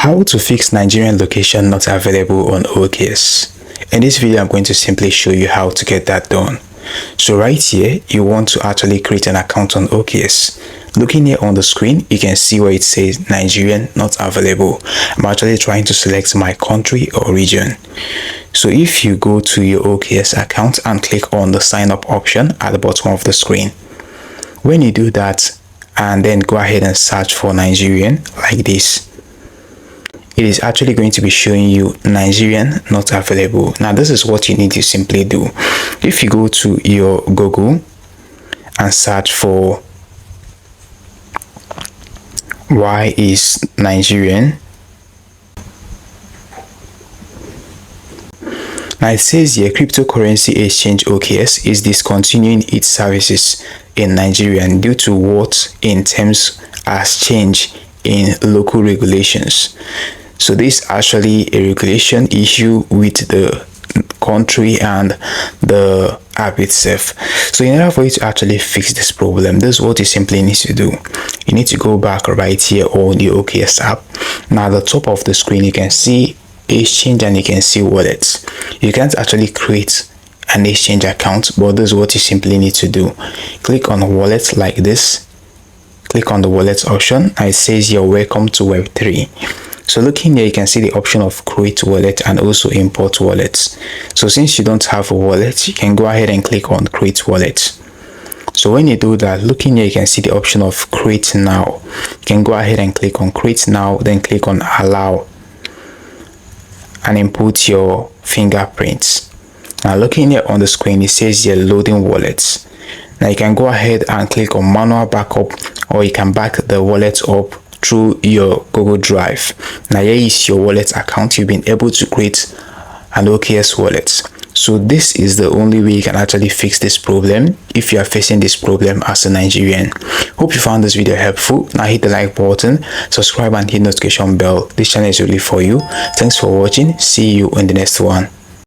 How to fix Nigerian location not available on OKX. In this video, I'm going to simply show you how to get that done. So right here, you want to actually create an account on OKX. Looking here on the screen, you can see where it says Nigerian not available. I'm actually trying to select my country or region. So if you go to your OKX account and click on the sign up option at the bottom of the screen, when you do that and then go ahead and search for Nigerian like this, it is actually going to be showing you Nigerian not available. Now this is what you need to simply do. If you go to your Google and search for why is Nigerian, now it says here cryptocurrency exchange OKX is discontinuing its services in Nigeria due to what in terms has changed in local regulations. So this is actually a regulation issue with the country and the app itself. So in order for you to actually fix this problem, this is what you simply need to do. You need to go back right here on the OKX app. Now at the top of the screen, you can see exchange and you can see wallets. You can't actually create an exchange account, but this is what you simply need to do. Click on wallet like this. Click on the wallet option and it says you're welcome to Web3. So looking here, you can see the option of create wallet and also import wallets. So since you don't have a wallet, you can go ahead and click on create wallet. So when you do that, looking here, you can see the option of create now. You can go ahead and click on create now, then click on allow and input your fingerprints. Now looking here on the screen, it says you're loading wallets. Now you can go ahead and click on manual backup, or you can back the wallet up through your Google Drive. Now here is your wallet account. You've been able to create an OKX wallet. So this is the only way you can actually fix this problem if you are facing this problem as a Nigerian. Hope you found this video helpful. Now hit the like button, subscribe and hit notification bell. This channel is really for you. Thanks for watching. See you in the next one.